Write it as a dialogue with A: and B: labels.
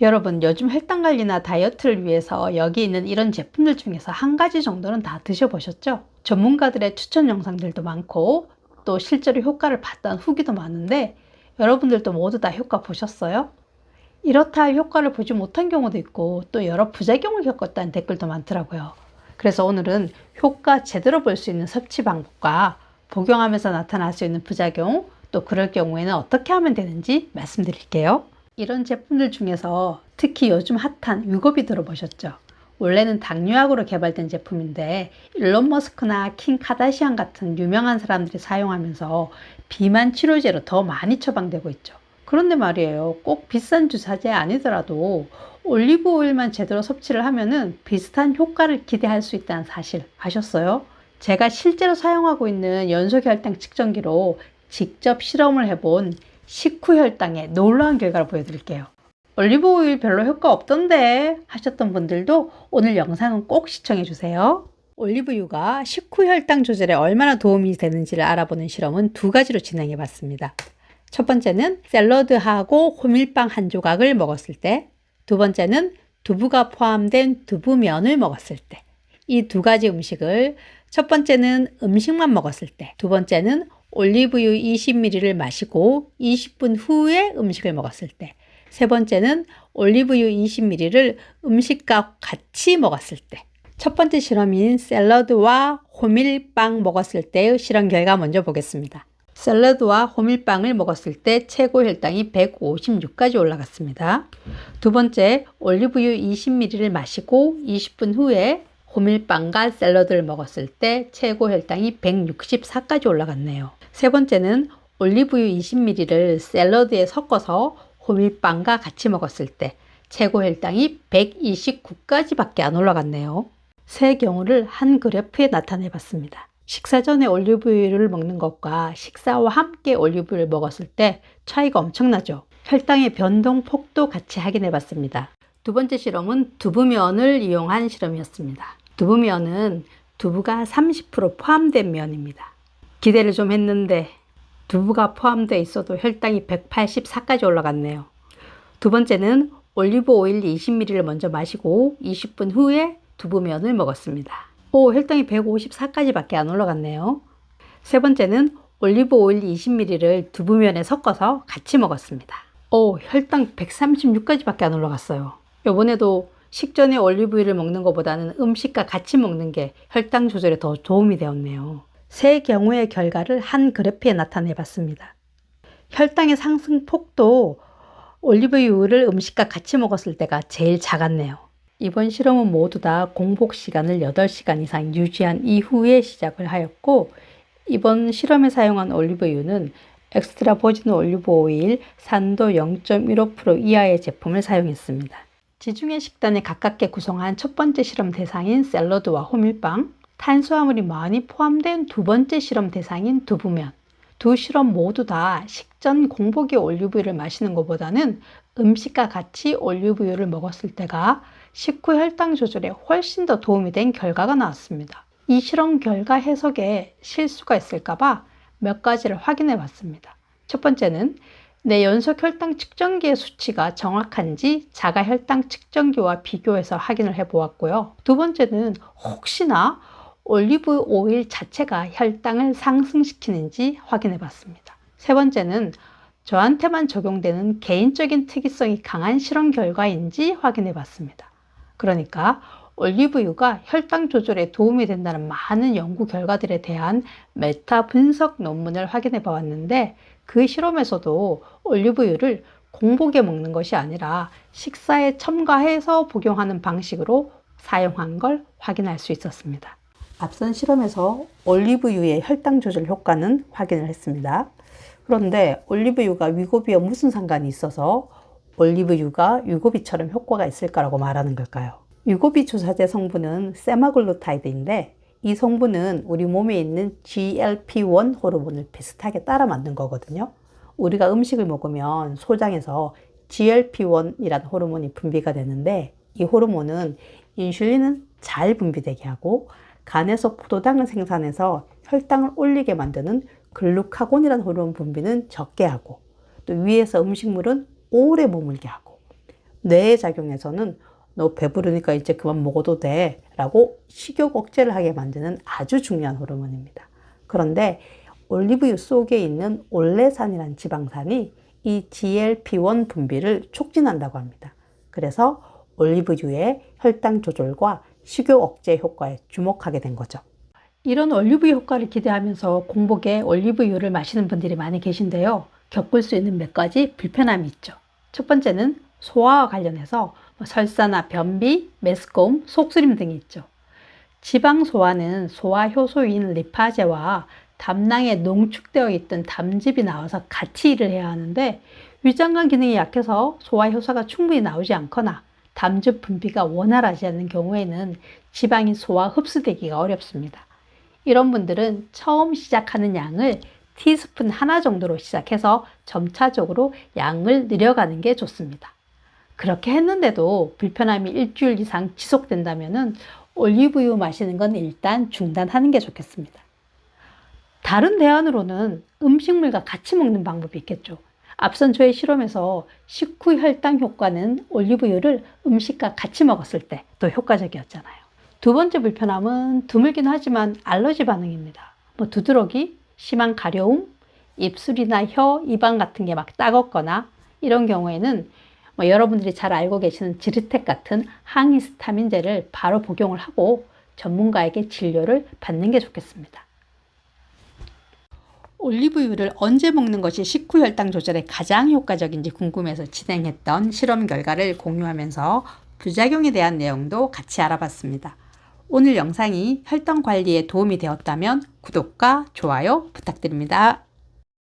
A: 여러분, 요즘 혈당 관리나 다이어트를 위해서 여기 있는 이런 제품들 중에서 한 가지 정도는 다 드셔보셨죠? 전문가들의 추천 영상들도 많고 또 실제로 효과를 봤다는 후기도 많은데 여러분들도 모두 다 효과 보셨어요? 이렇다 할 효과를 보지 못한 경우도 있고 또 여러 부작용을 겪었다는 댓글도 많더라고요. 그래서 오늘은 효과 제대로 볼 수 있는 섭취 방법과 복용하면서 나타날 수 있는 부작용, 또 그럴 경우에는 어떻게 하면 되는지 말씀드릴게요. 이런 제품들 중에서 특히 요즘 핫한 위고비 들어보셨죠? 원래는 당뇨약으로 개발된 제품인데 일론 머스크나 킴 카다시안 같은 유명한 사람들이 사용하면서 비만 치료제로 더 많이 처방되고 있죠. 그런데 말이에요, 꼭 비싼 주사제 아니더라도 올리브 오일만 제대로 섭취를 하면은 비슷한 효과를 기대할 수 있다는 사실 아셨어요? 제가 실제로 사용하고 있는 연소혈당 측정기로 직접 실험을 해본 식후 혈당의 놀라운 결과를 보여드릴게요. 올리브 오일 별로 효과 없던데 하셨던 분들도 오늘 영상은 꼭 시청해 주세요. 올리브유가 식후 혈당 조절에 얼마나 도움이 되는지를 알아보는 실험은 두 가지로 진행해 봤습니다. 첫 번째는 샐러드하고 호밀빵 한 조각을 먹었을 때, 두 번째는 두부가 포함된 두부면을 먹었을 때. 이 두 가지 음식을 첫 번째는 음식만 먹었을 때, 두 번째는 올리브유 20ml를 마시고 20분 후에 음식을 먹었을 때, 세 번째는 올리브유 20ml를 음식과 같이 먹었을 때. 첫 번째 실험인 샐러드와 호밀빵 먹었을 때의 실험 결과 먼저 보겠습니다. 샐러드와 호밀빵을 먹었을 때 최고 혈당이 156까지 올라갔습니다. 두 번째, 올리브유 20ml를 마시고 20분 후에 호밀빵과 샐러드를 먹었을 때 최고 혈당이 164까지 올라갔네요. 세 번째는 올리브유 20ml를 샐러드에 섞어서 호밀빵과 같이 먹었을 때 최고 혈당이 129까지 밖에 안 올라갔네요. 세 경우를 한 그래프에 나타내 봤습니다. 식사 전에 올리브유를 먹는 것과 식사와 함께 올리브유를 먹었을 때 차이가 엄청나죠. 혈당의 변동폭도 같이 확인해 봤습니다. 두 번째 실험은 두부면을 이용한 실험이었습니다. 두부면은 두부가 30% 포함된 면입니다. 기대를 좀 했는데 두부가 포함되어 있어도 혈당이 184까지 올라갔네요. 두 번째는 올리브 오일 20ml를 먼저 마시고 20분 후에 두부면을 먹었습니다. 혈당이 154까지 밖에 안 올라갔네요. 세 번째는 올리브 오일 20ml를 두부면에 섞어서 같이 먹었습니다. 혈당 136까지 밖에 안 올라갔어요. 이번에도 식전에 올리브유를 먹는 것보다는 음식과 같이 먹는 게 혈당 조절에 더 도움이 되었네요. 세 경우의 결과를 한 그래프에 나타내 봤습니다. 혈당의 상승폭도 올리브유를 음식과 같이 먹었을 때가 제일 작았네요. 이번 실험은 모두 다 공복 시간을 8시간 이상 유지한 이후에 시작을 하였고, 이번 실험에 사용한 올리브유는 엑스트라 버진 올리브 오일 산도 0.15% 이하의 제품을 사용했습니다. 지중해 식단에 가깝게 구성한 첫 번째 실험 대상인 샐러드와 호밀빵, 탄수화물이 많이 포함된 두 번째 실험 대상인 두부면, 두 실험 모두 다 식전 공복에 올리브유를 마시는 것보다는 음식과 같이 올리브유를 먹었을 때가 식후 혈당 조절에 훨씬 더 도움이 된 결과가 나왔습니다. 이 실험 결과 해석에 실수가 있을까봐 몇 가지를 확인해 봤습니다. 첫 번째는 내 연속 혈당 측정기의 수치가 정확한지 자가 혈당 측정기와 비교해서 확인을 해 보았고요. 두 번째는 혹시나 올리브 오일 자체가 혈당을 상승시키는지 확인해 봤습니다. 세 번째는 저한테만 적용되는 개인적인 특이성이 강한 실험 결과인지 확인해 봤습니다. 그러니까 올리브유가 혈당 조절에 도움이 된다는 많은 연구 결과들에 대한 메타 분석 논문을 확인해 보았는데, 그 실험에서도 올리브유를 공복에 먹는 것이 아니라 식사에 첨가해서 복용하는 방식으로 사용한 걸 확인할 수 있었습니다. 앞선 실험에서 올리브유의 혈당 조절 효과는 확인을 했습니다. 그런데 올리브유가 위고비와 무슨 상관이 있어서 올리브유가 위고비처럼 효과가 있을까라고 말하는 걸까요? 위고비 주사제 성분은 세마글루타이드인데 이 성분은 우리 몸에 있는 GLP-1 호르몬을 비슷하게 따라 만든 거거든요. 우리가 음식을 먹으면 소장에서 GLP-1이라는 호르몬이 분비가 되는데, 이 호르몬은 인슐린은 잘 분비되게 하고 간에서 포도당을 생산해서 혈당을 올리게 만드는 글루카곤이라는 호르몬 분비는 적게 하고, 또 위에서 음식물은 오래 머물게 하고,
B: 뇌의 작용에서는 너 배부르니까 이제 그만 먹어도 돼 라고 식욕 억제를 하게 만드는 아주 중요한 호르몬입니다. 그런데 올리브유 속에 있는 올레산이라는 지방산이 이 GLP-1 분비를 촉진한다고 합니다. 그래서 올리브유의 혈당 조절과 식욕 억제 효과에 주목하게 된 거죠.
A: 이런 올리브유 효과를 기대하면서 공복에 올리브유를 마시는 분들이 많이 계신데요. 겪을 수 있는 몇 가지 불편함이 있죠. 첫 번째는 소화와 관련해서 설사나 변비, 메스꺼움, 속쓰림 등이 있죠. 지방 소화는 소화 효소인 리파제와 담낭에 농축되어 있던 담즙이 나와서 같이 일을 해야 하는데 위장관 기능이 약해서 소화 효소가 충분히 나오지 않거나 담즙 분비가 원활하지 않는 경우에는 지방이 소화 흡수되기가 어렵습니다. 이런 분들은 처음 시작하는 양을 티스푼 하나 정도로 시작해서 점차적으로 양을 늘려가는 게 좋습니다. 그렇게 했는데도 불편함이 일주일 이상 지속된다면 올리브유 마시는 건 일단 중단하는 게 좋겠습니다. 다른 대안으로는 음식물과 같이 먹는 방법이 있겠죠. 앞선 저의 실험에서 식후 혈당 효과는 올리브유를 음식과 같이 먹었을 때 더 효과적이었잖아요. 두 번째 불편함은 드물긴 하지만 알러지 반응입니다. 두드러기, 심한 가려움, 입술이나 혀, 입안 같은 게 막 따갑거나 이런 경우에는 여러분들이 잘 알고 계시는 지르텍 같은 항히스타민제를 바로 복용을 하고 전문가에게 진료를 받는 게 좋겠습니다. 올리브유를 언제 먹는 것이 식후 혈당 조절에 가장 효과적인지 궁금해서 진행했던 실험 결과를 공유하면서 부작용에 대한 내용도 같이 알아봤습니다. 오늘 영상이 혈당 관리에 도움이 되었다면 구독과 좋아요 부탁드립니다.